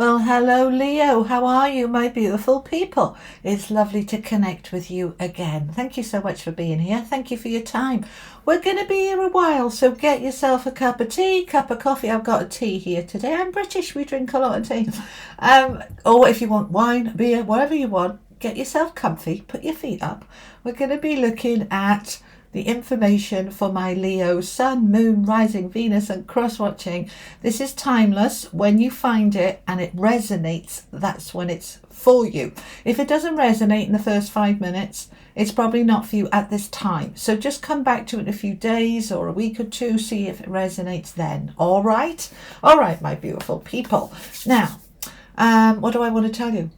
Well, hello, Leo. How are you, my beautiful people? It's lovely to connect with you again. Thank you so much for being here. Thank you for your time. We're going to be here a while, so get yourself a cup of tea, cup of coffee. I've got a tea here today. I'm British. We drink a lot of tea. Or if you want wine, beer, whatever you want, get yourself comfy, put your feet up. We're going to be looking at the information for my Leo sun, moon, rising, Venus and cross watching. This is timeless. When you find it and it resonates, that's when it's for you. If it doesn't resonate in the first 5 minutes, it's probably not for you at this time. So just come back to it in a few days or a week or two, see if it resonates then. All right, my beautiful people. Now, what do I want to tell you?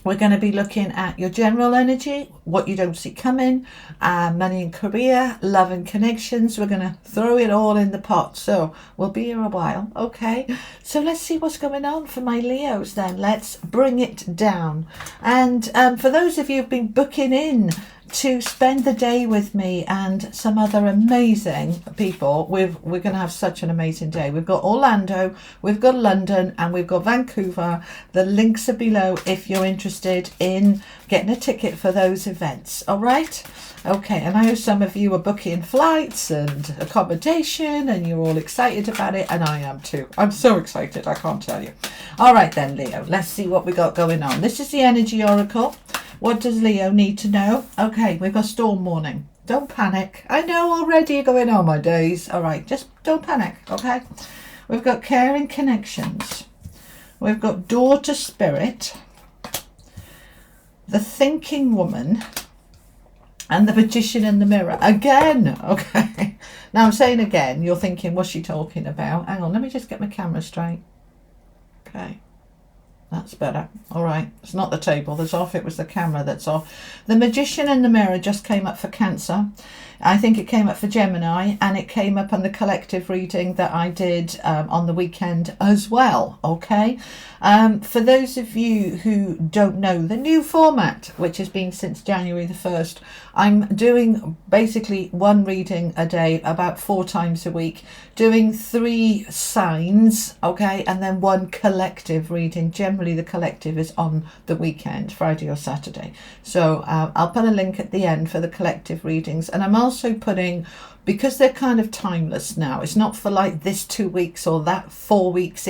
We're going to be looking at your general energy, what you don't see coming, money and career, love and connections. We're going to throw it all in the pot. So we'll be here a while. Okay. So let's see what's going on for my Leos then. Let's bring it down. And for those of you who've been booking in to spend the day with me and some other amazing people, we're going to have such an amazing day. We've got Orlando, we've got London, and we've got Vancouver. The links are below if you're interested in getting a ticket for those events. All right. Okay, and I know some of you are booking flights and accommodation and you're all excited about it, and I am too. I'm so excited, I can't tell you. All right then, Leo, let's see what we got going on. This is the Energy Oracle. What does Leo need to know? Okay, we've got storm warning. Don't panic. I know already you're going, oh my days. All right, just don't panic, okay? We've got caring connections. We've got daughter spirit, the thinking woman, and the magician in the mirror. Again, okay. Now I'm saying again, you're thinking, what's she talking about? Hang on, let me just get my camera straight. Okay. That's better. All right. It's not the table that's off. It was the camera that's off. The magician in the mirror just came up for Cancer. I think it came up for Gemini, and it came up on the collective reading that I did on the weekend as well. Okay. For those of you who don't know the new format, which has been since January the 1st, I'm doing basically one reading a day, about 4 times a week, doing 3 signs, okay, and then one collective reading. Generally, the collective is on the weekend, Friday or Saturday. So I'll put a link at the end for the collective readings, and I'm also putting, because they're kind of timeless now, it's not for like this 2 weeks or that 4 weeks.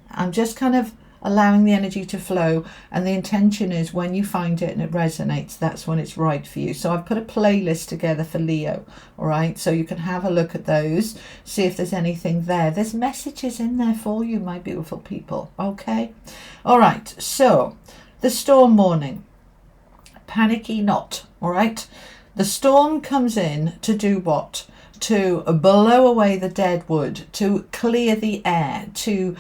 I'm just kind of allowing the energy to flow, and the intention is when you find it and it resonates, that's when it's right for you. So I've put a playlist together for Leo, all right, so you can have a look at those, see if there's anything there. There's messages in there for you, my beautiful people. Okay, all right, so the storm warning, panicky not. All right, the storm comes in to do what? To blow away the dead wood, to clear the air, to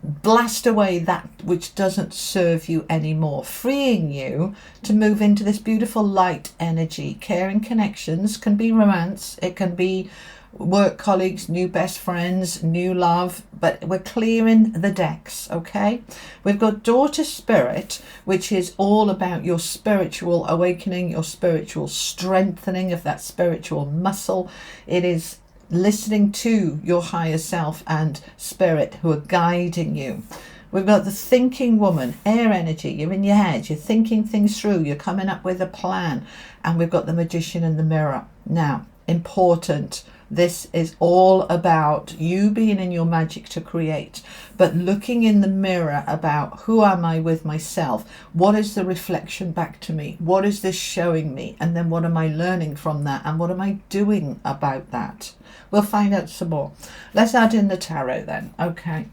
blast away that which doesn't serve you anymore, freeing you to move into this beautiful light energy. Caring connections can be romance, it can be work colleagues, new best friends, new love, but we're clearing the decks. Okay, we've got daughter spirit, which is all about your spiritual awakening, your spiritual strengthening of that spiritual muscle. It is listening to your higher self and spirit who are guiding you. We've got the thinking woman, air energy. You're in your head, you're thinking things through, you're coming up with a plan. And we've got the magician in the mirror. Now, important, this is all about you being in your magic to create, but looking in the mirror about who am I with myself? What is the reflection back to me? What is this showing me? And then what am I learning from that? And what am I doing about that? We'll find out some more. Let's add in the tarot then. Okay.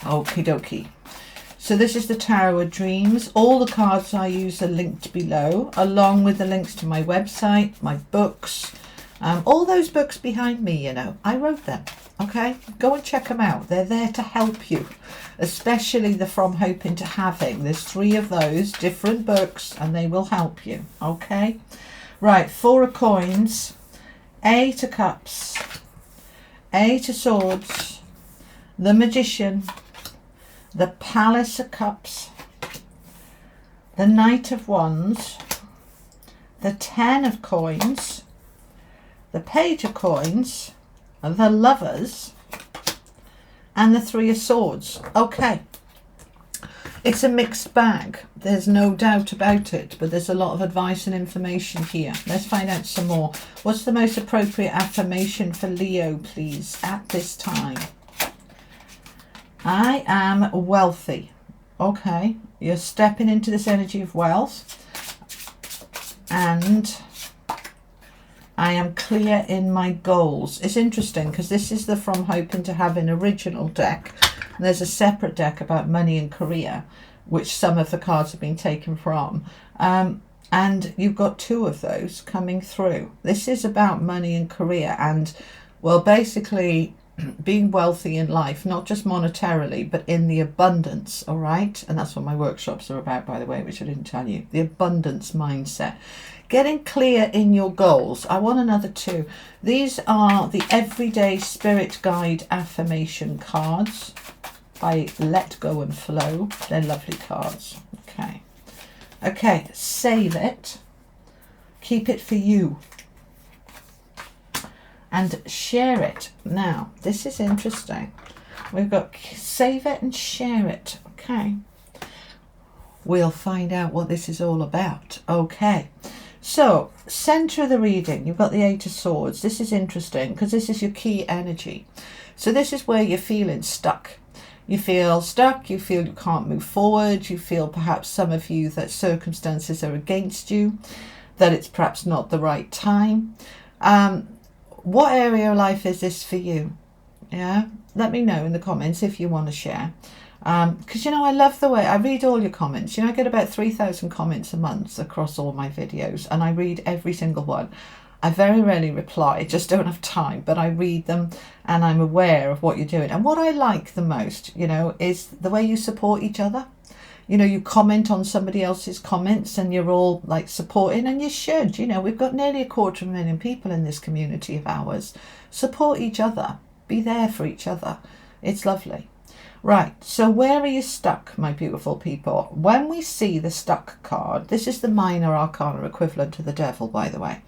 Okie dokie. So this is the Tarot of Dreams. All the cards I use are linked below, along with the links to my website, my books. All those books behind me, you know, I wrote them. Okay, go and check them out. They're there to help you, especially the From Hoping to Having. There's 3 of those different books, and they will help you. Okay, right, 4 of Coins, 8 of Cups, 8 of Swords, the Magician, the Palace of Cups, the Knight of Wands, the 10 of Coins, the Page of Coins, the Lovers, and the 3 of Swords. Okay, It's a mixed bag. There's no doubt about it, but there's a lot of advice and information here. Let's find out some more. What's the most appropriate affirmation for Leo, please, at this time? I am wealthy. Okay, you're stepping into this energy of wealth. And I am clear in my goals. It's interesting because this is the From Hoping to Having original deck. And there's a separate deck about money and career, which some of the cards have been taken from. And you've got two of those coming through. This is about money and career and, well, basically being wealthy in life, not just monetarily, but in the abundance, all right? And that's what my workshops are about, by the way, which I didn't tell you. The abundance mindset. Getting clear in your goals. I want another two. These are the Everyday Spirit Guide Affirmation cards by Let Go and Flow. They're lovely cards. Okay. Okay, save it. Keep it for you. And share it. Now, this is interesting. We've got save it and share it. Okay. We'll find out what this is all about. Okay. So, center of the reading, you've got the Eight of Swords. This is interesting because this is your key energy. So this is where you're feeling stuck. You feel stuck, you feel you can't move forward, you feel perhaps some of you that circumstances are against you, that it's perhaps not the right time. What area of life is this for you? Yeah, let me know in the comments if you want to share. Because, you know, I love the way I read all your comments. You know, I get about 3,000 comments a month across all my videos, and I read every single one. I very rarely reply, I just don't have time, but I read them and I'm aware of what you're doing. And what I like the most, you know, is the way you support each other. You know, you comment on somebody else's comments and you're all like supporting, and you should. You know, we've got nearly 250,000 people in this community of ours. Support each other. Be there for each other. It's lovely. Right, so where are you stuck, my beautiful people? When we see the stuck card, this is the minor arcana equivalent to the devil, by the way.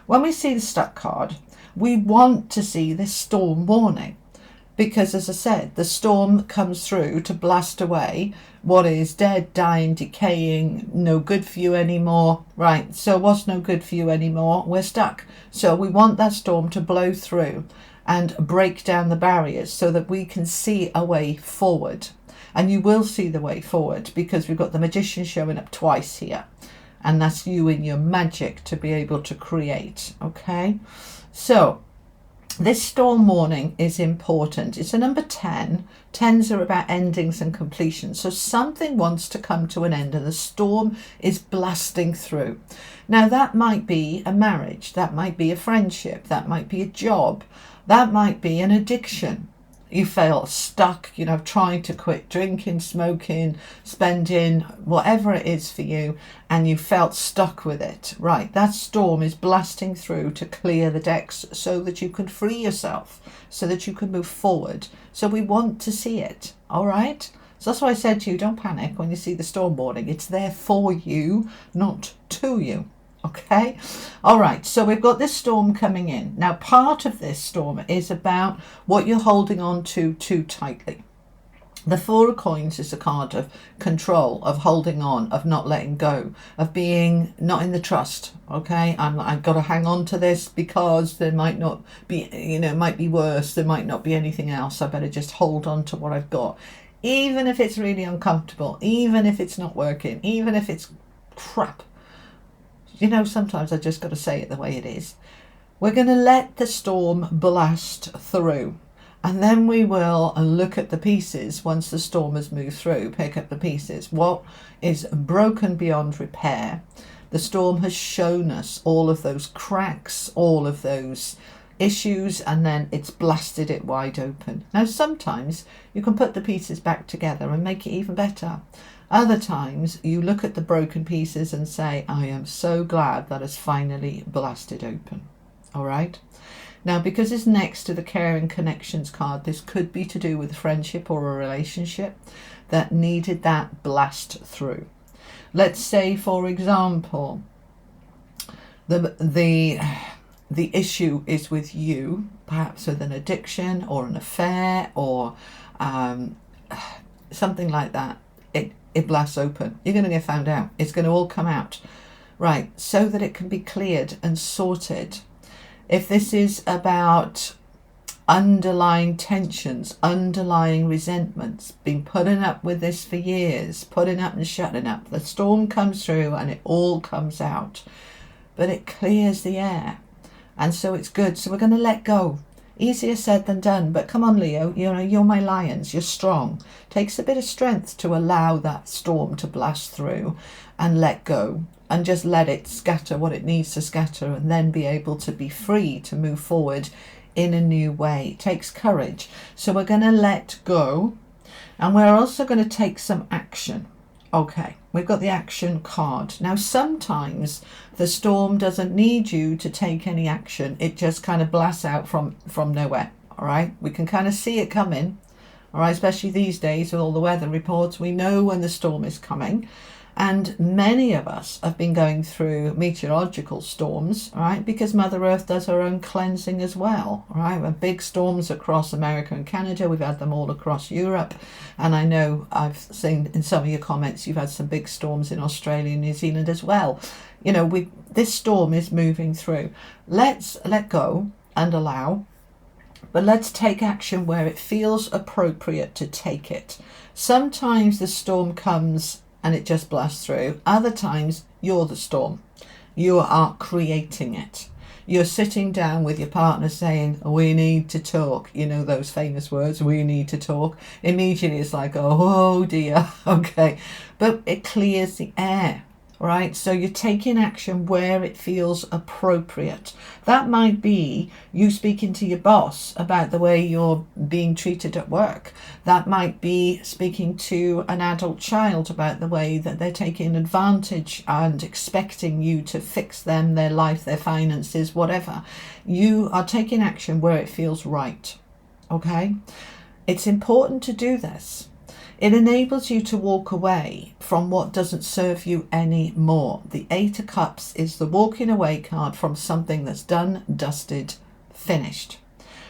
When we see the stuck card, we want to see this storm warning. Because, as I said, the storm comes through to blast away what is dead, dying, decaying, no good for you anymore. Right, so what's no good for you anymore? We're stuck. So we want that storm to blow through and break down the barriers so that we can see a way forward. And you will see the way forward because we've got the Magician showing up twice here. And that's you in your magic to be able to create. Okay, so this storm warning is important. It's a number 10. 10s are about endings and completion. So something wants to come to an end and the storm is blasting through. Now that might be a marriage. That might be a friendship. That might be a job. That might be an addiction. You feel stuck, you know, trying to quit drinking, smoking, spending, whatever it is for you, and you felt stuck with it. Right, that storm is blasting through to clear the decks so that you can free yourself, so that you can move forward. So we want to see it, all right? So that's why I said to you, don't panic when you see the storm warning. It's there for you, not to you. Okay, all right, so we've got this storm coming in. Now, part of this storm is about what you're holding on to too tightly. The Four of Coins is a card of control, of holding on, of not letting go, of being not in the trust. Okay, I've got to hang on to this because there might not be, you know, it might be worse. There might not be anything else. I better just hold on to what I've got. Even if it's really uncomfortable, even if it's not working, even if it's crap. You know, sometimes I just got to say it the way it is. We're going to let the storm blast through. And then we will look at the pieces once the storm has moved through, pick up the pieces. What is broken beyond repair? The storm has shown us all of those cracks, all of those issues, and then it's blasted it wide open. Now, sometimes you can put the pieces back together and make it even better. Other times you look at the broken pieces and say, I am so glad that has finally blasted open. All right. Now, because it's next to the Caring Connections card, this could be to do with a friendship or a relationship that needed that blast through. Let's say, for example, the issue is with you, perhaps with an addiction or an affair or something like that. it blasts open. You're going to get found out. It's going to all come out, right? So that it can be cleared and sorted. If this is about underlying tensions, underlying resentments, been putting up with this for years, putting up and shutting up, the storm comes through and it all comes out, but it clears the air, and so it's good. So we're going to let go. Easier said than done, but come on, Leo, you're my lions, you're strong. Takes a bit of strength to allow that storm to blast through and let go, and just let it scatter what it needs to scatter, and then be able to be free to move forward in a new way. It takes courage. So we're going to let go, and we're also going to take some action. Okay, we've got the action card. Now, sometimes the storm doesn't need you to take any action. It just kind of blasts out from nowhere. All right, we can kind of see it coming. All right, especially these days with all the weather reports, we know when the storm is coming. And many of us have been going through meteorological storms, right? Because Mother Earth does her own cleansing as well, right? We have big storms across America and Canada. We've had them all across Europe. And I know I've seen in some of your comments, you've had some big storms in Australia and New Zealand as well. This storm is moving through. Let's let go and allow, but let's take action where it feels appropriate to take it. Sometimes the storm comes and it just blasts through. Other times, you're the storm. You are creating it. You're sitting down with your partner saying, we need to talk. You know those famous words, we need to talk. Immediately it's like, oh dear, okay. But it clears the air, right? So you're taking action where it feels appropriate. That might be you speaking to your boss about the way you're being treated at work. That might be speaking to an adult child about the way that they're taking advantage and expecting you to fix them, their life, their finances, whatever. You are taking action where it feels right, okay? It's important to do this. It enables you to walk away from what doesn't serve you anymore. The Eight of Cups is the walking away card from something that's done, dusted, finished.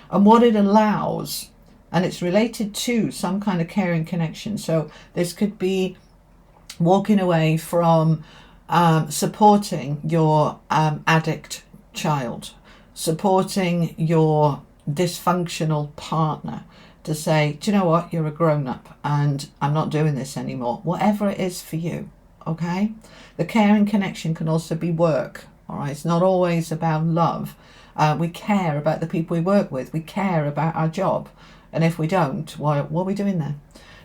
And what it allows, and it's related to some kind of caring connection. So this could be walking away from supporting your addict child, supporting your dysfunctional partner, to say, do you know what, you're a grown-up and I'm not doing this anymore, whatever it is for you, okay? The caring connection can also be work, all right? It's not always about love. We care about the people we work with. We care about our job. And if we don't, what are we doing there?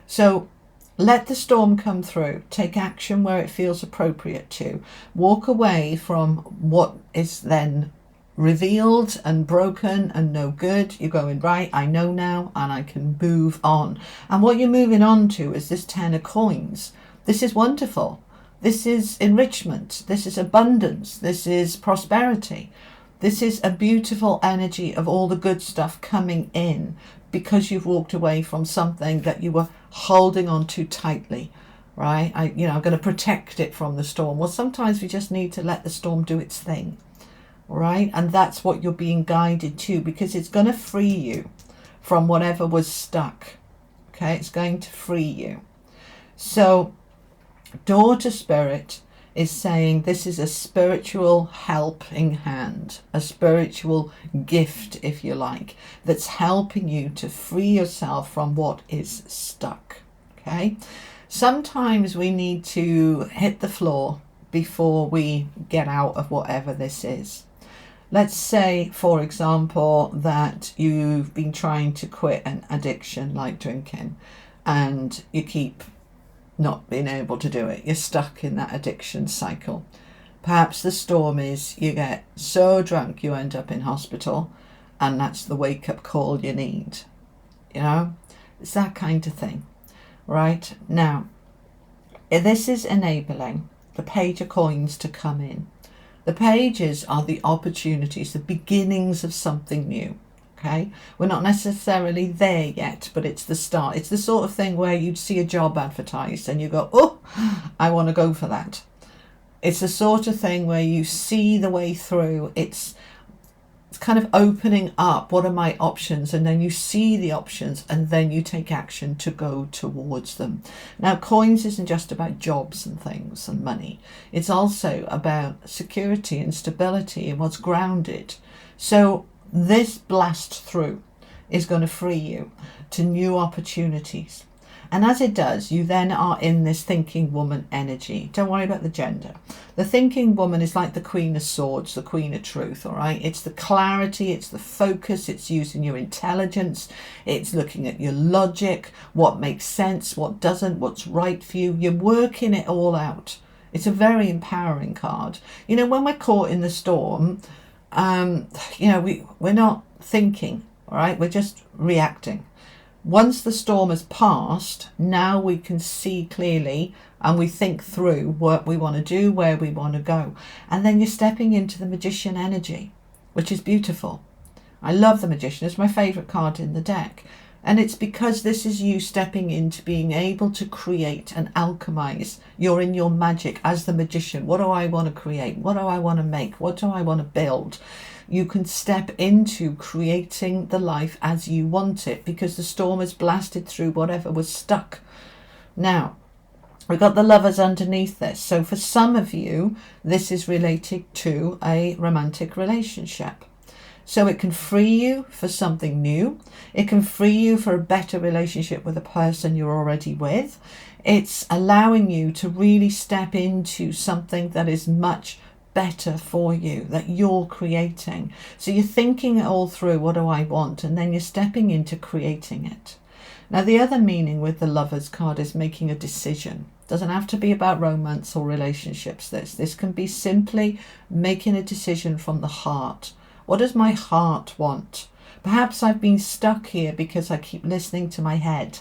So let the storm come through. Take action where it feels appropriate to. Walk away from what is then revealed and broken and no good. You're going, right, I know now and I can move on. And what you're moving on to is this 10 of coins. This is wonderful. This is enrichment. This is abundance. This is prosperity. This is a beautiful energy of all the good stuff coming in because you've walked away from something that you were holding on too tightly, right? I'm going to protect it from the storm. Well, sometimes we just need to let the storm do its thing. Right? And that's what you're being guided to, because it's going to free you from whatever was stuck. Okay, it's going to free you. So Daughter Spirit is saying this is a spiritual helping hand, a spiritual gift, if you like, that's helping you to free yourself from what is stuck. Okay, sometimes we need to hit the floor before we get out of whatever this is. Let's say, for example, that you've been trying to quit an addiction like drinking and you keep not being able to do it. You're stuck in that addiction cycle. Perhaps the storm is you get so drunk you end up in hospital, and that's the wake-up call you need. It's that kind of thing. Right? Now, this is enabling the Page of Coins to come in. The pages are the opportunities, the beginnings of something new, okay? We're not necessarily there yet, but it's the start. It's the sort of thing where you'd see a job advertised and you go, oh, I want to go for that. It's the sort of thing where you see the way through. It's kind of opening up, what are my options? And then you see the options and then you take action to go towards them. Now, coins isn't just about jobs and things and money. It's also about security and stability and what's grounded. So this blast through is going to free you to new opportunities. And as it does, you then are in this thinking woman energy. Don't worry about the gender. The thinking woman is like the Queen of Swords, the Queen of Truth, all right? It's the clarity, it's the focus, it's using your intelligence, it's looking at your logic, what makes sense, what doesn't, what's right for you. You're working it all out. It's a very empowering card. You know, when we're caught in the storm, you know, we're not thinking, all right? We're just reacting. Once the storm has passed, now we can see clearly and we think through what we want to do, where we want to go. And then you're stepping into the magician energy, which is beautiful. I love the magician. It's my favourite card in the deck. And it's because this is you stepping into being able to create and alchemize. You're in your magic as the magician. What do I want to create? What do I want to make? What do I want to build? You can step into creating the life as you want it because the storm has blasted through whatever was stuck. Now, we've got the Lovers underneath this. So for some of you, this is related to a romantic relationship. So it can free you for something new. It can free you for a better relationship with a person you're already with. It's allowing you to really step into something that is much better for you, that you're creating. So you're thinking it all through, what do I want? And then you're stepping into creating it. Now, the other meaning with the Lovers card is making a decision. It doesn't have to be about romance or relationships. This can be simply making a decision from the heart. What does my heart want? Perhaps I've been stuck here because I keep listening to my head.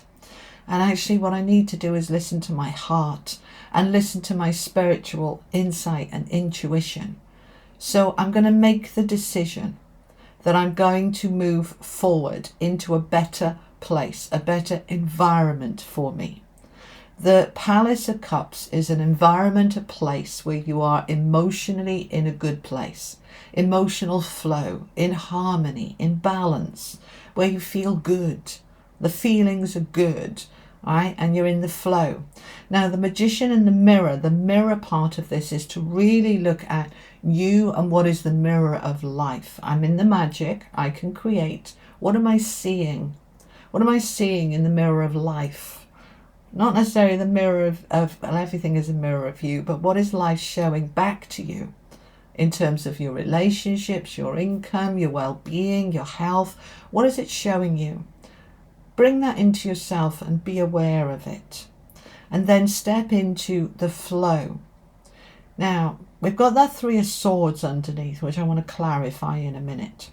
And actually what I need to do is listen to my heart and listen to my spiritual insight and intuition. So I'm going to make the decision that I'm going to move forward into a better place, a better environment for me. The Palace of Cups is an environment, a place where you are emotionally in a good place, emotional flow, in harmony, in balance, where you feel good. The feelings are good, right? And you're in the flow. Now, the Magician and the mirror part of this is to really look at you and what is the mirror of life. I'm in the magic. I can create. What am I seeing? What am I seeing in the mirror of life? Not necessarily the mirror of well, everything is a mirror of you, but what is life showing back to you in terms of your relationships, your income, your well-being, your health? What is it showing you? Bring that into yourself and be aware of it. And then step into the flow. Now, we've got that Three of Swords underneath, which I want to clarify in a minute.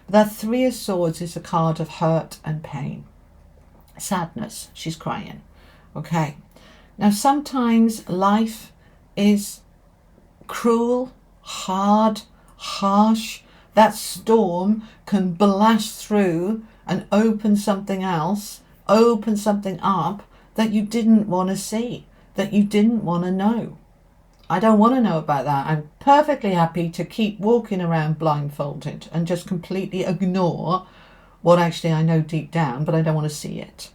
That Three of Swords is a card of hurt and pain. Sadness. She's crying. Okay. Now, sometimes life is cruel, hard, harsh. That storm can blast through and open something else, open something up that you didn't want to see, that you didn't want to know. I don't want to know about that. I'm perfectly happy to keep walking around blindfolded and just completely ignore what actually I know deep down, but I don't want to see it.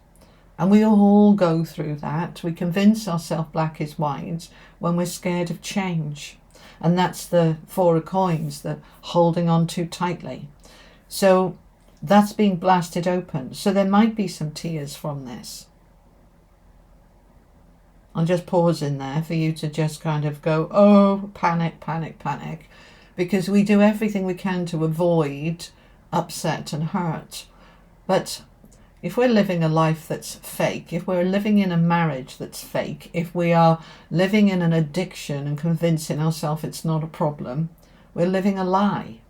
And we all go through that. We convince ourselves black is white when we're scared of change. And that's the Four of Coins, that holding on too tightly. So that's being blasted open. So there might be some tears from this. I'll just pause in there for you to just kind of go, oh, panic, panic, panic. Because we do everything we can to avoid upset and hurt. But if we're living a life that's fake, if we're living in a marriage that's fake, if we are living in an addiction and convincing ourselves it's not a problem, we're living a lie.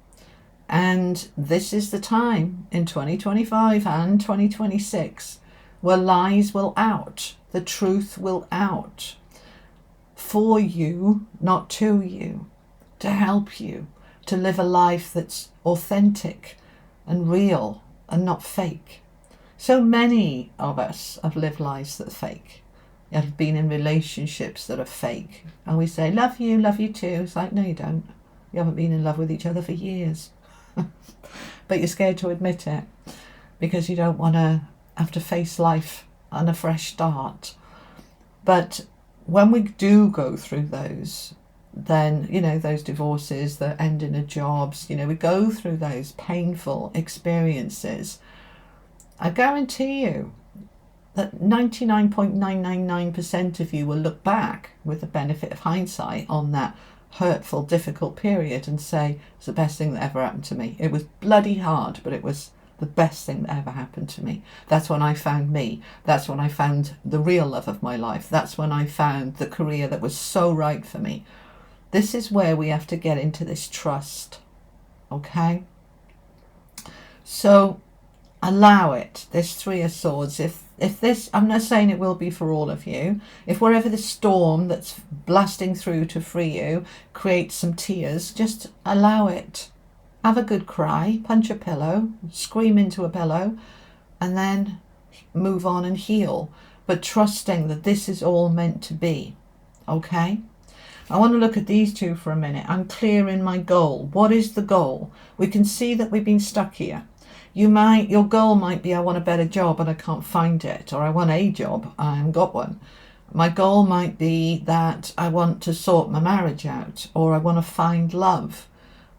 And this is the time in 2025 and 2026 where lies will out, the truth will out for you, not to you, to help you to live a life that's authentic and real and not fake. So many of us have lived lives that are fake, have been in relationships that are fake. And we say, love you too. It's like, no, you don't. You haven't been in love with each other for years. but you're scared to admit it because you don't want to have to face life on a fresh start. But when we do go through those, then, those divorces that end in a jobs, we go through those painful experiences. I guarantee you that 99.999% of you will look back with the benefit of hindsight on that hurtful, difficult period and say, it's the best thing that ever happened to me. It was bloody hard, but it was the best thing that ever happened to me. That's when I found me. That's when I found the real love of my life. That's when I found the career that was so right for me. This is where we have to get into this trust. Okay? So allow it. This Three of Swords. If this, I'm not saying it will be for all of you. If wherever the storm that's blasting through to free you creates some tears, just allow it. Have a good cry, punch a pillow, scream into a pillow, and then move on and heal. But trusting that this is all meant to be. Okay? I want to look at these two for a minute. I'm clear in my goal. What is the goal? We can see that we've been stuck here. Your goal might be, I want a better job and I can't find it, or I want a job, I haven't got one. My goal might be that I want to sort my marriage out, or I want to find love.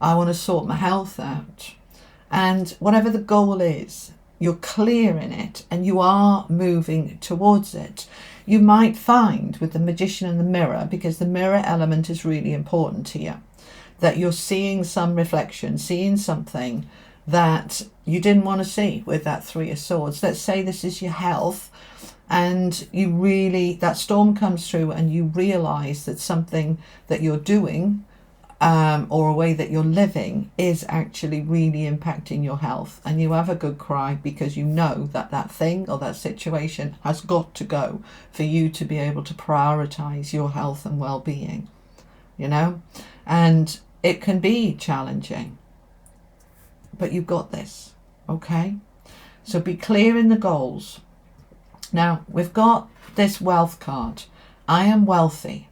I want to sort my health out. And whatever the goal is, you're clear in it and you are moving towards it. You might find with the Magician and the Mirror, because the mirror element is really important here, that you're seeing some reflection, seeing something that you didn't want to see with that Three of Swords. Let's say this is your health, and you really, that storm comes through and you realize that something that you're doing or a way that you're living is actually really impacting your health, and you have a good cry because you know that that thing or that situation has got to go for you to be able to prioritize your health and well-being, and it can be challenging, but you've got this. Okay, so be clear in the goals. Now we've got this wealth card. I am wealthy.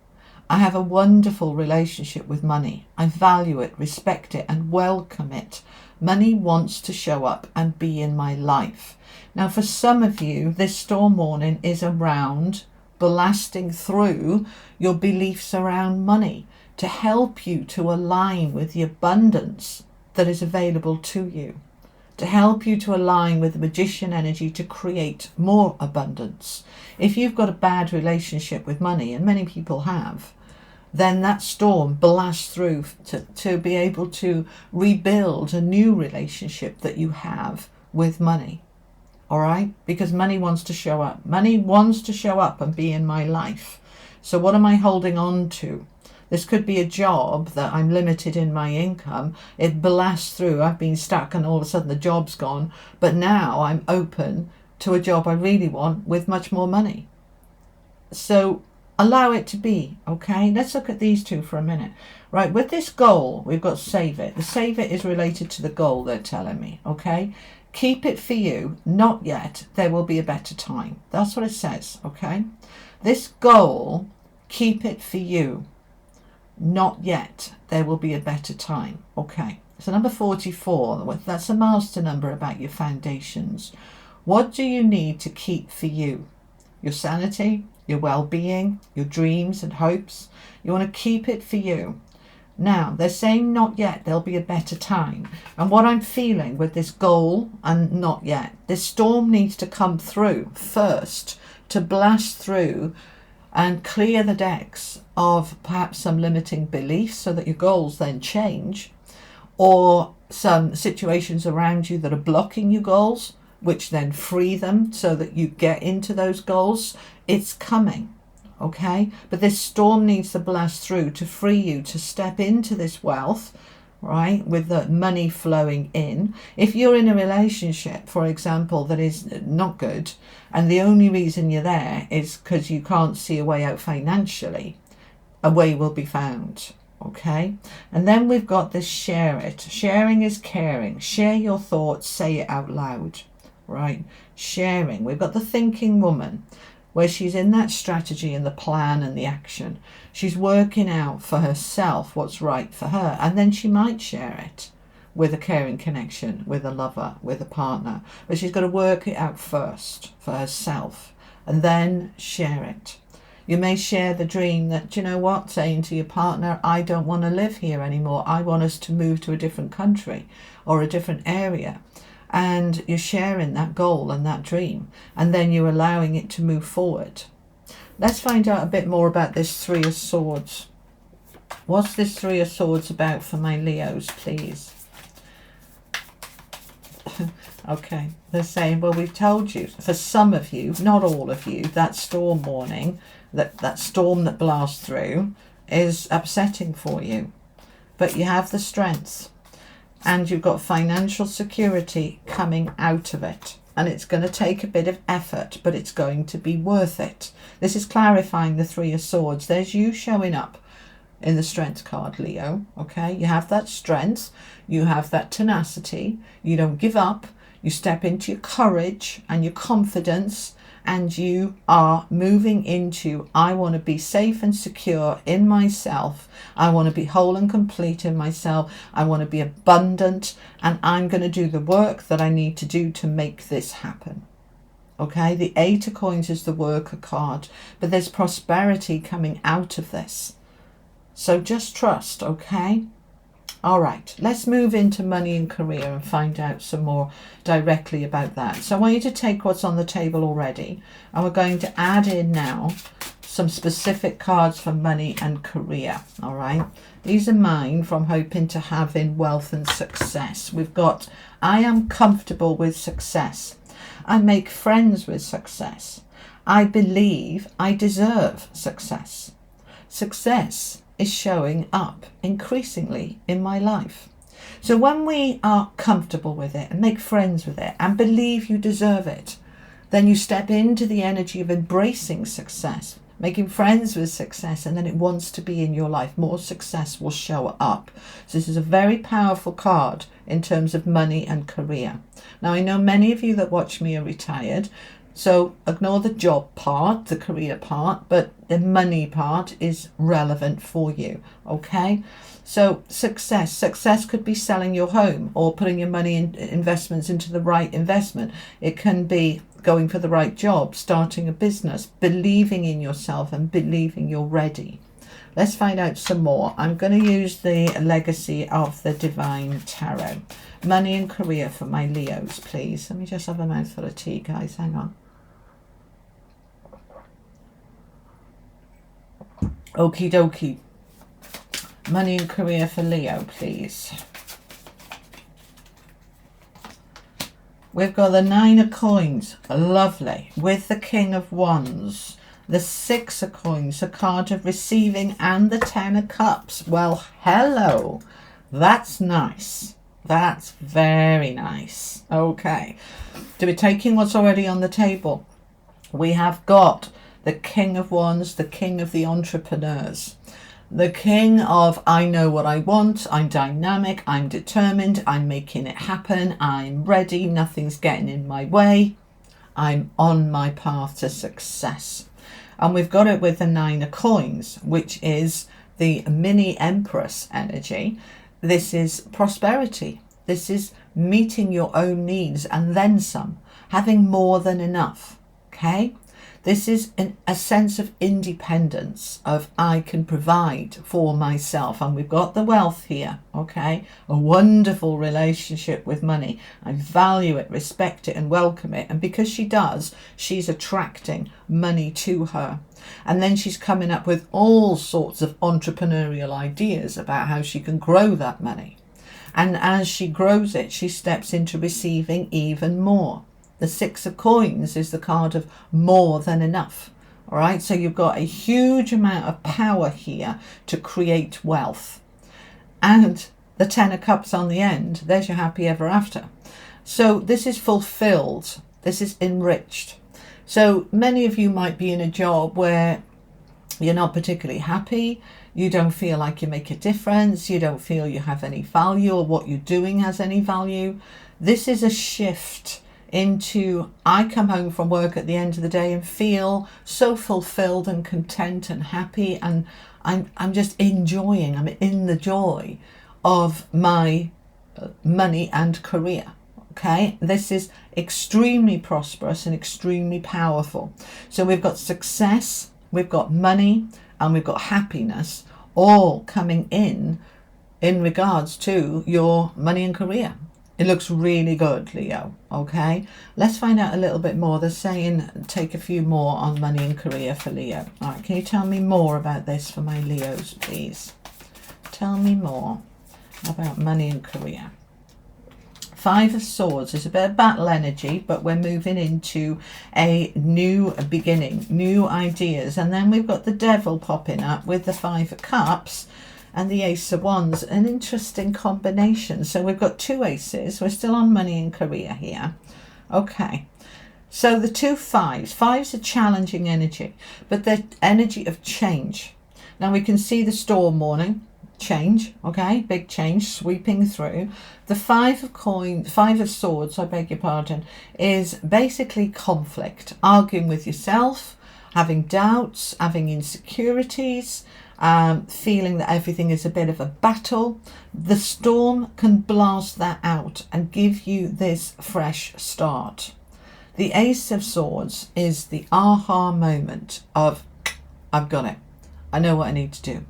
I have a wonderful relationship with money. I value it, respect it, and welcome it. Money wants to show up and be in my life. Now, for some of you, this storm warning is around blasting through your beliefs around money to help you to align with the abundance that is available to you, to help you to align with the Magician energy to create more abundance. If you've got a bad relationship with money, and many people have, then that storm blasts through to be able to rebuild a new relationship that you have with money. All right? Because money wants to show up. Money wants to show up and be in my life. So what am I holding on to? This could be a job that I'm limited in my income. It blasts through. I've been stuck and all of a sudden the job's gone. But now I'm open to a job I really want with much more money. So allow it to be, okay? Let's look at these two for a minute. Right, with this goal, we've got save it. The save it is related to the goal, they're telling me, okay? Keep it for you, not yet. There will be a better time. That's what it says, okay? This goal, keep it for you. Not yet. There will be a better time. Okay. So number 44, that's a milestone number about your foundations. What do you need to keep for you? Your sanity, your well-being, your dreams and hopes. You want to keep it for you. Now, they're saying not yet. There'll be a better time. And what I'm feeling with this goal and not yet, this storm needs to come through first to blast through and clear the decks of perhaps some limiting beliefs so that your goals then change, or some situations around you that are blocking your goals, which then free them so that you get into those goals. It's coming, okay? But this storm needs to blast through to free you to step into this wealth, right, with the money flowing in. If you're in a relationship, for example, that is not good, and the only reason you're there is because you can't see a way out financially, a way will be found, okay? And then we've got this share it. Sharing is caring. Share your thoughts, say it out loud, right? Sharing. We've got the thinking woman, where she's in that strategy and the plan and the action. She's working out for herself what's right for her, and then she might share it with a caring connection, with a lover, with a partner. But she's got to work it out first for herself and then share it. You may share the dream that, do you know what, saying to your partner, I don't want to live here anymore. I want us to move to a different country or a different area. And you're sharing that goal and that dream, and then you're allowing it to move forward. Let's find out a bit more about this Three of Swords. What's this Three of Swords about for my Leos, please? Okay, they're saying, well, we've told you, for some of you, not all of you, that storm warning, that storm that blasts through is upsetting for you. But you have the strength. And you've got financial security coming out of it. And it's going to take a bit of effort, but it's going to be worth it. This is clarifying the Three of Swords. There's you showing up in the Strength card, Leo. Okay, you have that strength. You have that tenacity. You don't give up. You step into your courage and your confidence. And you are moving into, I want to be safe and secure in myself. I want to be whole and complete in myself. I want to be abundant. And I'm going to do the work that I need to do to make this happen. Okay, the Eight of Coins is the worker card. But there's prosperity coming out of this. So just trust, okay? All right, let's move into money and career and find out some more directly about that. So I want you to take what's on the table already, and we're going to add in now some specific cards for money and career. All right, these are mine from Hoping to Having Wealth and Success. We've got, I am comfortable with success. I make friends with success. I believe I deserve success. Success is showing up increasingly in my life. So when we are comfortable with it and make friends with it and believe you deserve it, then you step into the energy of embracing success, making friends with success, and then it wants to be in your life. More success will show up. So this is a very powerful card in terms of money and career. Now, I know many of you that watch me are retired, so ignore the job part, the career part, but the money part is relevant for you, okay? So success could be selling your home or putting your money in investments into the right investment. It can be going for the right job, starting a business, believing in yourself and believing you're ready. Let's find out some more. I'm going to use the Legacy of the Divine Tarot. Money and career for my Leos, please. Let me just have a mouthful of tea, guys. Hang on. Okie dokie. Money and career for Leo, please. We've got the Nine of Coins. Lovely. With the King of Wands. The Six of Coins. A card of receiving. And the Ten of Cups. Well, hello. That's nice. That's very nice. Okay. To be taking what's already on the table. We have got the King of Wands, the King of the Entrepreneurs. The King of, I know what I want, I'm dynamic, I'm determined, I'm making it happen, I'm ready, nothing's getting in my way, I'm on my path to success. And we've got it with the Nine of Coins, which is the mini Empress energy. This is prosperity. This is meeting your own needs and then some, having more than enough, okay? This is a sense of independence, of I can provide for myself. And we've got the wealth here, okay? A wonderful relationship with money. I value it, respect it and welcome it. And because she does, she's attracting money to her. And then she's coming up with all sorts of entrepreneurial ideas about how she can grow that money. And as she grows it, she steps into receiving even more. The Six of Coins is the card of more than enough. All right, so you've got a huge amount of power here to create wealth. And the Ten of Cups on the end, there's your happy ever after. So this is fulfilled. This is enriched. So many of you might be in a job where you're not particularly happy. You don't feel like you make a difference. You don't feel you have any value or what you're doing has any value. This is a shift into I come home from work at the end of the day and feel so fulfilled and content and happy, and I'm just enjoying, I'm in the joy of my money and career. Okay, this is extremely prosperous and extremely powerful. So we've got success, we've got money, and we've got happiness all coming in regards to your money and career. It looks really good, Leo. Okay, let's find out a little bit more. They're saying take a few more on money and career for Leo. All right, can you tell me more about this for my Leos, please? Tell me more about money and career. Five of Swords is a bit of battle energy, but we're moving into a new beginning, new ideas. And then we've got the Devil popping up with the Five of Cups and the Ace of Wands, an interesting combination. So we've got two aces. We're still on money and career here. Okay. So the two fives. Fives are challenging energy, but they're energy of change. Now we can see the storm warning. Change, okay, big change sweeping through. The Five of Swords, I beg your pardon, is basically conflict, arguing with yourself, having doubts, having insecurities, feeling that everything is a bit of a battle. The storm can blast that out and give you this fresh start. The Ace of Swords is the aha moment of, I've got it, I know what I need to do.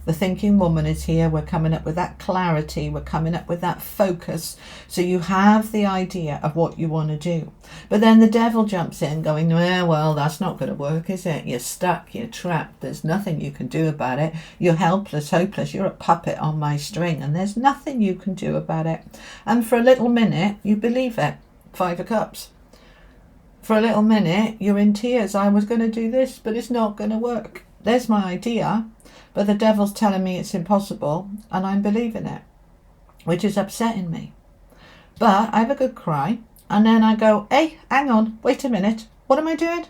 The thinking woman is here. We're coming up with that clarity. We're coming up with that focus. So you have the idea of what you want to do. But then the Devil jumps in going, well, that's not going to work, is it? You're stuck. You're trapped. There's nothing you can do about it. You're helpless, hopeless. You're a puppet on my string, and there's nothing you can do about it. And for a little minute, you believe it. Five of Cups. For a little minute, you're in tears. I was going to do this, but it's not going to work. There's my idea. But the Devil's telling me it's impossible, and I'm believing it, which is upsetting me. But I have a good cry, and then I go, hey, hang on, wait a minute. What am I doing?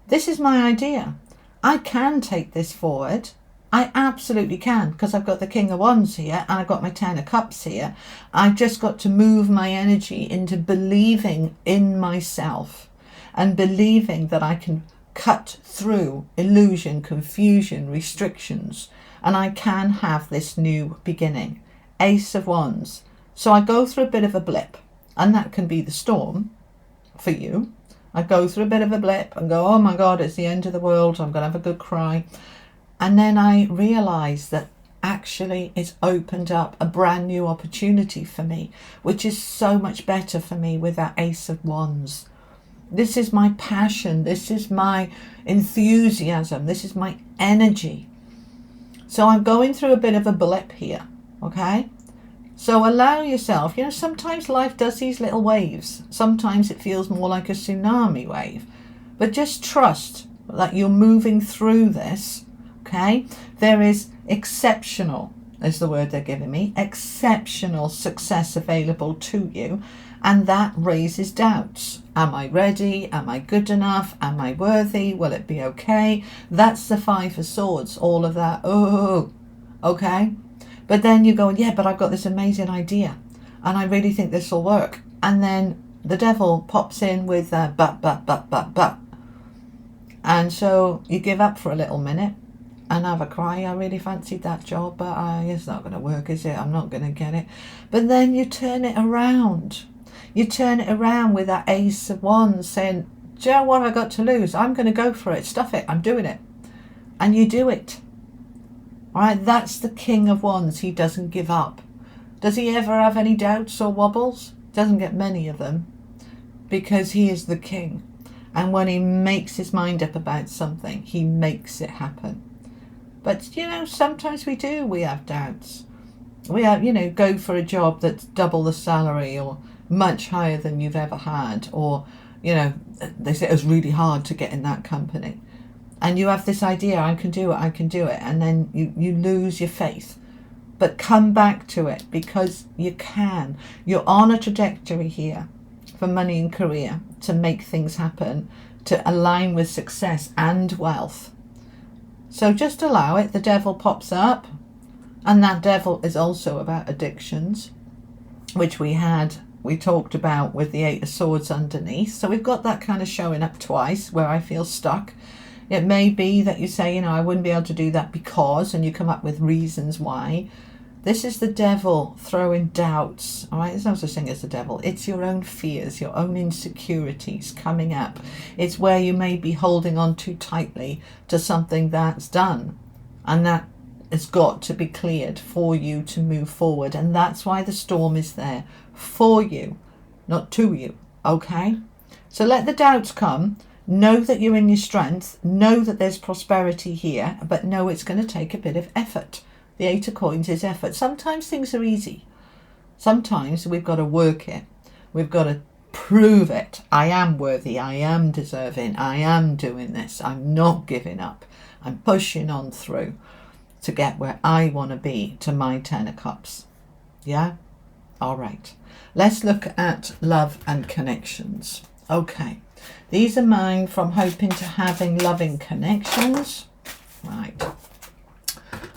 This is my idea. I can take this forward. I absolutely can, because I've got the King of Wands here, and I've got my Ten of Cups here. I've just got to move my energy into believing in myself and believing that I can cut through illusion, confusion, restrictions, and I can have this new beginning. Ace of Wands. So I go through a bit of a blip, and that can be the storm for you. I go through a bit of a blip and go, oh my God, it's the end of the world. I'm going to have a good cry. And then I realize that actually it's opened up a brand new opportunity for me, which is so much better for me with that Ace of Wands. This is my passion. This is my enthusiasm. This is my energy. So I'm going through a bit of a blip here. Okay. So allow yourself, sometimes life does these little waves. Sometimes it feels more like a tsunami wave, but just trust that you're moving through this. Okay. There is exceptional, is the word they're giving me, exceptional success available to you. And that raises doubts. Am I ready? Am I good enough? Am I worthy? Will it be okay? That's the Five of Swords, all of that. Oh, okay. But then you're going, yeah, but I've got this amazing idea and I really think this will work. And then the Devil pops in with but. And so you give up for a little minute and have a cry. I really fancied that job, but it's not going to work, is it? I'm not going to get it. But then you turn it around. You turn it around with that Ace of Wands saying, do you know what have I got to lose? I'm going to go for it. Stuff it. I'm doing it. And you do it. All right. That's the King of Wands. He doesn't give up. Does he ever have any doubts or wobbles? Doesn't get many of them because he is the king. And when he makes his mind up about something, he makes it happen. But, sometimes we have doubts. We have, go for a job that's double the salary or much higher than you've ever had, or they say it was really hard to get in that company, and you have this idea, I can do it, and then you lose your faith. But come back to it, because you can. You're on a trajectory here for money and career to make things happen, to align with success and wealth. So just allow it. The Devil pops up, and that Devil is also about addictions, which we talked about with the Eight of Swords underneath. So we've got that kind of showing up twice where I feel stuck. It may be that you say, I wouldn't be able to do that because, and you come up with reasons why. This is the devil throwing doubts. All right, there's no such thing as the devil. It's your own fears, your own insecurities coming up. It's where you may be holding on too tightly to something that's done, and that has got to be cleared for you to move forward. And that's why the storm is there, for you, not to you. Okay? So let the doubts come. Know that you're in your strength. Know that there's prosperity here, but know it's going to take a bit of effort. The 8 of coins is effort. Sometimes things are easy. Sometimes we've got to work it. We've got to prove it. I am worthy. I am deserving. I am doing this. I'm not giving up. I'm pushing on through to get where I want to be, to my 10 of cups. Yeah? All right. Let's look at love and connections. Okay. These are mine from hoping to having loving connections. Right.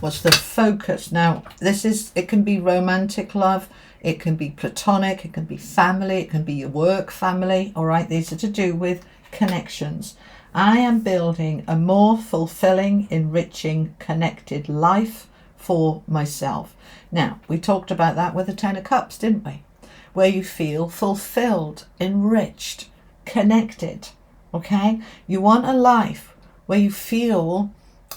What's the focus? Now, it can be romantic love, it can be platonic, it can be family, it can be your work family. All right, these are to do with connections. I am building a more fulfilling, enriching, connected life for myself. Now, we talked about that with the 10 of Cups, didn't we? Where you feel fulfilled, enriched, connected. Okay? You want a life where you feel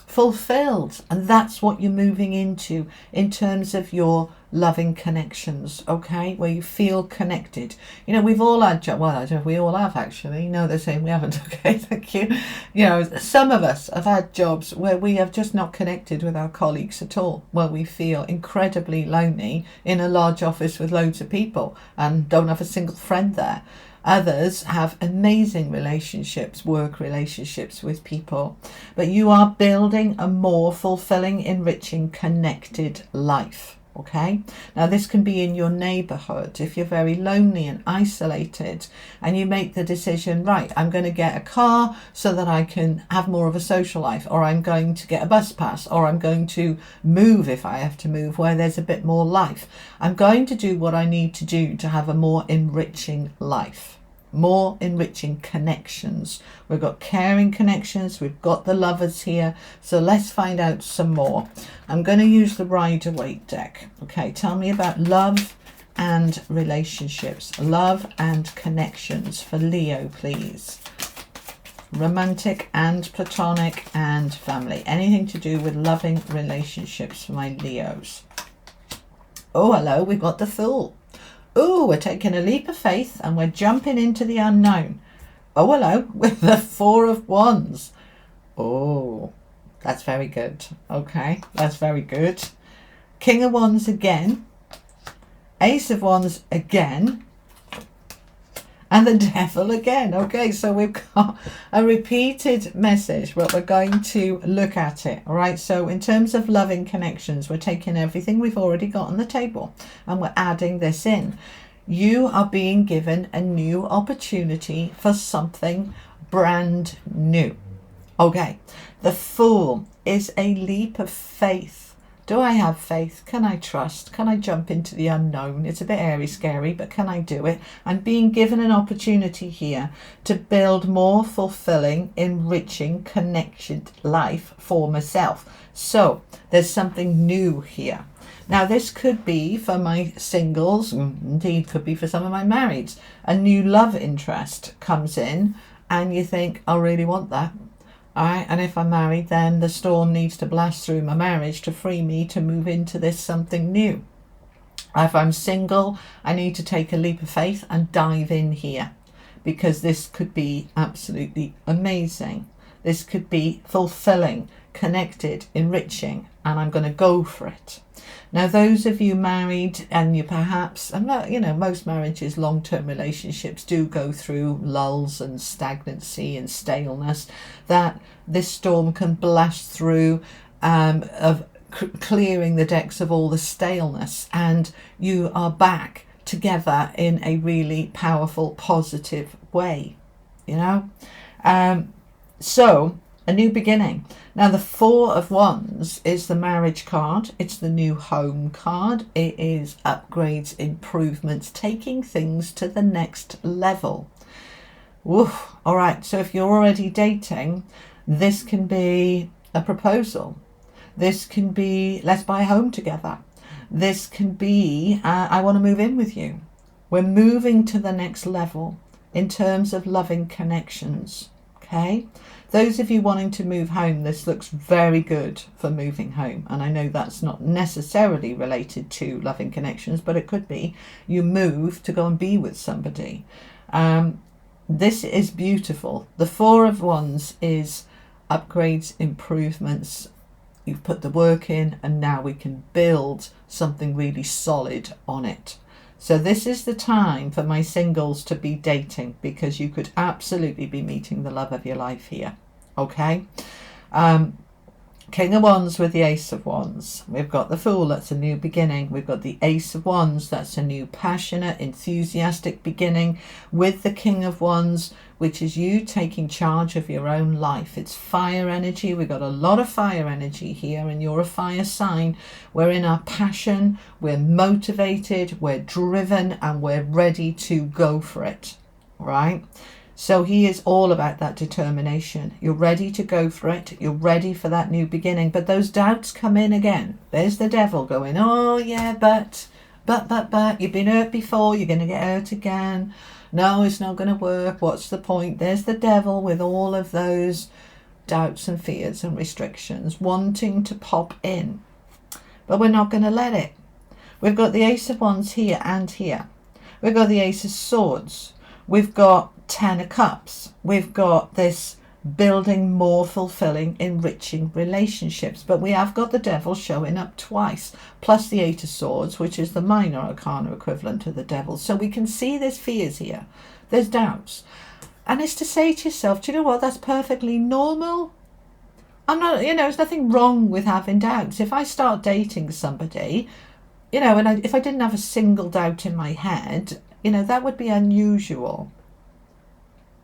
fulfilled, and that's what you're moving into in terms of your loving connections. Okay, where you feel connected. You know, we've all had well, I don't know if we all have, actually. No, they're saying we haven't. Okay, thank you. You know, some of us have had jobs where we have just not connected with our colleagues at all, where we feel incredibly lonely in a large office with loads of people and don't have a single friend there. Others have amazing relationships, work relationships with people. But you are building a more fulfilling, enriching, connected life. Okay? Now, this can be in your neighborhood. If you're very lonely and isolated and you make the decision, right, I'm going to get a car so that I can have more of a social life, or I'm going to get a bus pass, or I'm going to move if I have to move where there's a bit more life. I'm going to do what I need to do to have a more enriching life. More enriching connections. We've got caring connections, we've got the lovers here, so let's find out some more. I'm going to use the Rider-Waite deck. Okay, tell me about love and relationships, love and connections for Leo, please. Romantic and platonic and family, anything to do with loving relationships for my Leos. Oh, hello, we've got the Fool. Oh, we're taking a leap of faith and we're jumping into the unknown. Oh, hello, with the 4 of Wands. Oh, that's very good. Okay, that's very good. King of Wands again. Ace of Wands again. And the Devil again. Okay, so we've got a repeated message, but we're going to look at it. All right, so in terms of loving connections, we're taking everything we've already got on the table and we're adding this in. You are being given a new opportunity for something brand new. Okay, the Fool is a leap of faith. Do I have faith? Can I trust? Can I jump into the unknown? It's a bit airy, scary, but can I do it? I'm being given an opportunity here to build more fulfilling, enriching, connected life for myself. So there's something new here. Now, this could be for my singles, indeed could be for some of my marrieds. A new love interest comes in and you think, I really want that. All right, and if I'm married, then the storm needs to blast through my marriage to free me to move into this something new. If I'm single, I need to take a leap of faith and dive in here, because this could be absolutely amazing. This could be fulfilling, connected, enriching, and I'm going to go for it. Now, those of you married and you perhaps, I'm not, you know, most marriages, long-term relationships do go through lulls and stagnancy and staleness, that this storm can blast through of clearing the decks of all the staleness, and you are back together in a really powerful, positive way, you know. So a new beginning. Now, the 4 of Wands is the marriage card. It's the new home card. It is upgrades, improvements, taking things to the next level. Woof. All right, so if you're already dating, this can be a proposal. This can be, let's buy a home together. This can be, I want to move in with you. We're moving to the next level in terms of loving connections. Okay, those of you wanting to move home, this looks very good for moving home. And I know that's not necessarily related to loving connections, but it could be you move to go and be with somebody. This is beautiful. The Four of Wands is upgrades, improvements. You've put the work in, and now we can build something really solid on it. So this is the time for my singles to be dating, because you could absolutely be meeting the love of your life here. Okay. King of Wands with the Ace of Wands. We've got the Fool, that's a new beginning. We've got the Ace of Wands, that's a new passionate, enthusiastic beginning, with the King of Wands, which is you taking charge of your own life. It's fire energy. We've got a lot of fire energy here, and you're a fire sign. We're in our passion, we're motivated, we're driven, and we're ready to go for it, right? So he is all about that determination. You're ready to go for it. You're ready for that new beginning. But those doubts come in again. There's the devil going, oh yeah, but, you've been hurt before. You're going to get hurt again. No, it's not going to work. What's the point? There's the devil with all of those doubts and fears and restrictions wanting to pop in. But we're not going to let it. We've got the Ace of Wands here and here. We've got the Ace of Swords. We've got 10 of Cups. We've got this building more fulfilling, enriching relationships. But we have got the devil showing up twice, plus the Eight of Swords, which is the minor arcana equivalent to the devil. So we can see there's fears here. There's doubts. And it's to say to yourself, do you know what? That's perfectly normal. I'm not, there's nothing wrong with having doubts. If I start dating somebody, and if I didn't have a single doubt in my head, that would be unusual.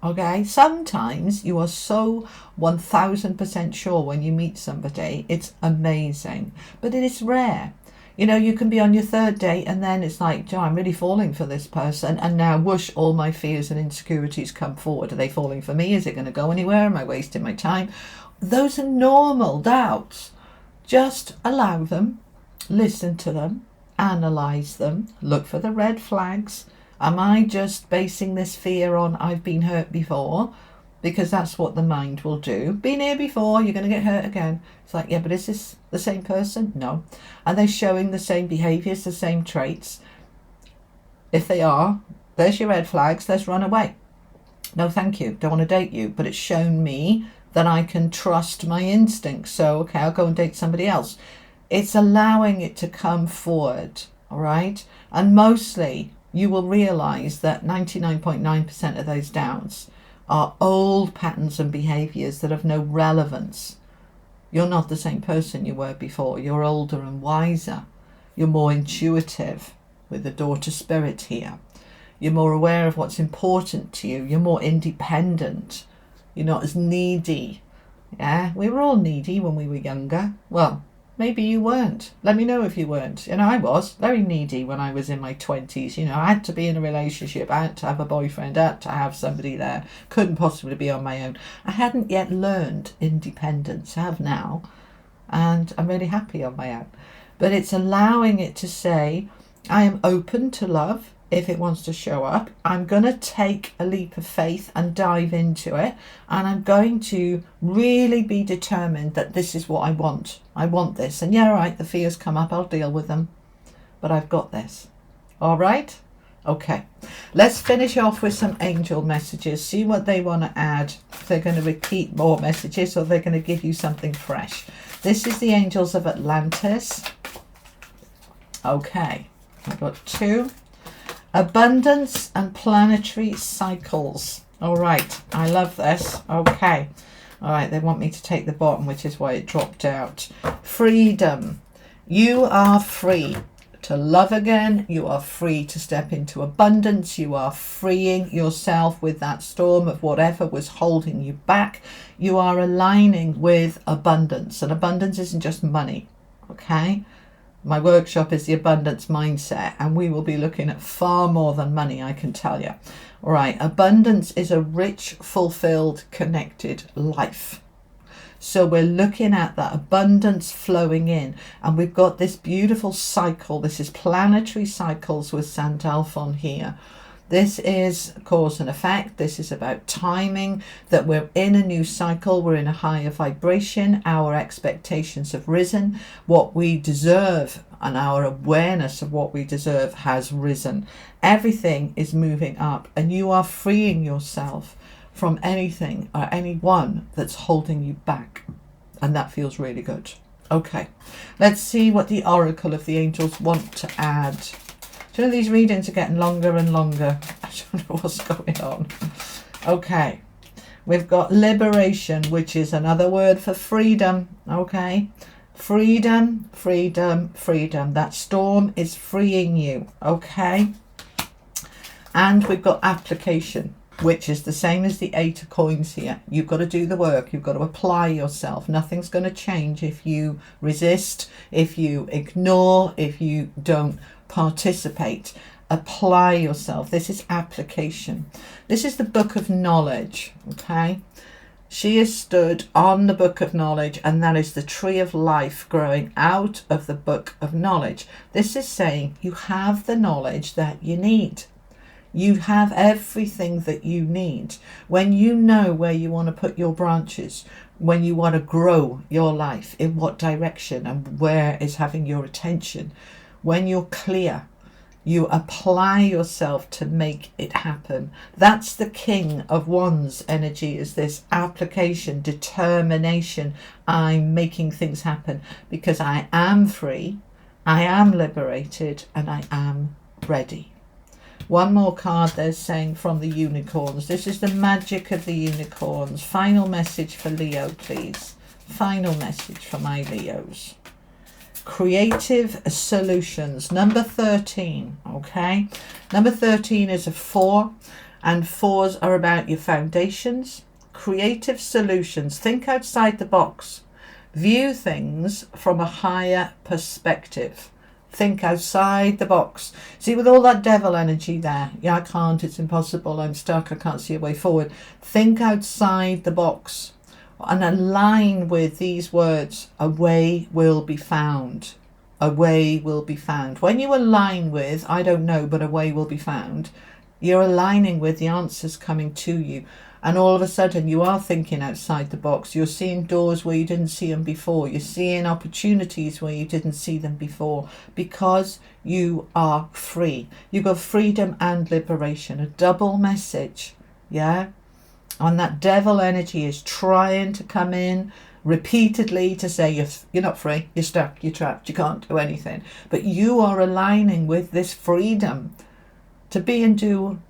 Okay, sometimes you are so 1000% sure when you meet somebody, it's amazing, but it is rare. You can be on your third date and then it's like, I'm really falling for this person, and now whoosh, all my fears and insecurities come forward. Are they falling for me? Is it going to go anywhere? Am I wasting my time? Those are normal doubts. Just allow them, listen to them, analyze them, look for the red flags. Am I just basing this fear on I've been hurt before? Because that's what the mind will do. Been here before, you're going to get hurt again. It's like, yeah, but is this the same person? No. Are they showing the same behaviours, the same traits? If they are, there's your red flags. Let's run away. No, thank you. Don't want to date you. But it's shown me that I can trust my instincts. So, okay, I'll go and date somebody else. It's allowing it to come forward, all right? And mostly, you will realise that 99.9% of those doubts are old patterns and behaviours that have no relevance. You're not the same person you were before. You're older and wiser. You're more intuitive with the daughter spirit here. You're more aware of what's important to you. You're more independent. You're not as needy. Yeah, we were all needy when we were younger. Well, maybe you weren't. Let me know if you weren't. I was very needy when I was in my 20s. I had to be in a relationship. I had to have a boyfriend. I had to have somebody there. Couldn't possibly be on my own. I hadn't yet learned independence. I have now. And I'm really happy on my own. But it's allowing it to say, I am open to love. If it wants to show up, I'm going to take a leap of faith and dive into it. And I'm going to really be determined that this is what I want. I want this. And yeah, all right, the fears come up. I'll deal with them. But I've got this. All right? Okay. Let's finish off with some angel messages. See what they want to add. If they're going to repeat more messages or they're going to give you something fresh. This is the angels of Atlantis. Okay. I've got 2. Abundance and planetary cycles. All right, I love this. Okay. All right, they want me to take the bottom, which is why it dropped out. Freedom. You are free to love again. You are free to step into abundance. You are freeing yourself with that storm of whatever was holding you back. You are aligning with abundance. And abundance isn't just money, okay? My workshop is the abundance mindset, and we will be looking at far more than money, I can tell you. All right, abundance is a rich, fulfilled, connected life. So we're looking at that abundance flowing in, and we've got this beautiful cycle. This is planetary cycles with Saint Alphon here. This is cause and effect. This is about timing, that we're in a new cycle. We're in a higher vibration. Our expectations have risen. What we deserve and our awareness of what we deserve has risen. Everything is moving up, and you are freeing yourself from anything or anyone that's holding you back. And that feels really good. Okay, let's see what the Oracle of the Angels want to add. Do you know these readings are getting longer and longer? I don't know what's going on. Okay, we've got liberation, which is another word for freedom. Okay, freedom, freedom, freedom. That storm is freeing you. Okay, and we've got application, which is the same as the 8 of coins here. You've got to do the work. You've got to apply yourself. Nothing's going to change if you resist, if you ignore, if you don't participate. Apply yourself. This is application. This is the book of knowledge. Okay, she is stood on the book of knowledge, and that is the tree of life growing out of the book of knowledge. This is saying you have the knowledge that you need. You have everything that you need. When you know where you want to put your branches, when you want to grow your life, in what direction and where is having your attention, when you're clear, you apply yourself to make it happen. That's the King of Wands energy, is this application, determination. I'm making things happen because I am free, I am liberated, and I am ready. One more card they're saying from the unicorns. This is the magic of the unicorns. Final message for Leo, please. Final message for my Leos. Creative solutions, number 13. Okay, number 13 is a 4, and 4s are about your foundations. Creative solutions. Think outside the box. View things from a higher perspective. Think outside the box. See, with all that devil energy there, yeah, I can't, it's impossible, I'm stuck, I can't see a way forward. Think outside the box and align with these words. A way will be found. A way will be found. When you align with, I don't know, but a way will be found, you're aligning with the answers coming to you. And all of a sudden you are thinking outside the box. You're seeing doors where you didn't see them before. You're seeing opportunities where you didn't see them before, because you are free. You've got freedom and liberation, a double message. Yeah. And that devil energy is trying to come in repeatedly to say you're not free, you're stuck, you're trapped, you can't do anything. But you are aligning with this freedom to be and do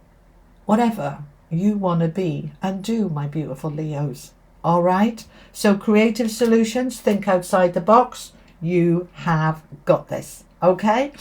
whatever you want to be and do, my beautiful Leos. All right, so creative solutions, think outside the box. You have got this. Okay,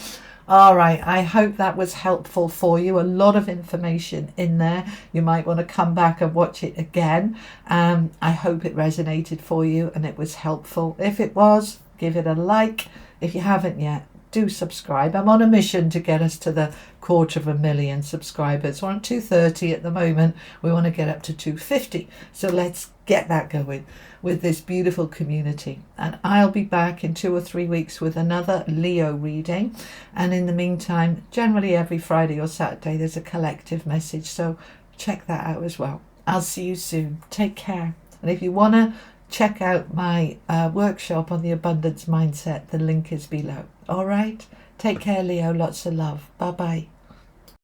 all right, I hope that was helpful for you. A lot of information in there. You might want to come back and watch it again. I hope it resonated for you and it was helpful. If it was, give it a like. If you haven't yet, do subscribe. I'm on a mission to get us to the 250,000 subscribers. We're on 230 at the moment. We want to get up to 250. So let's get that going with this beautiful community. And I'll be back in 2 or 3 weeks with another Leo reading. And in the meantime, generally every Friday or Saturday, there's a collective message. So check that out as well. I'll see you soon. Take care. And if you want to check out my workshop on the abundance mindset, the link is below. All right, take care, Leo. Lots of love. Bye bye.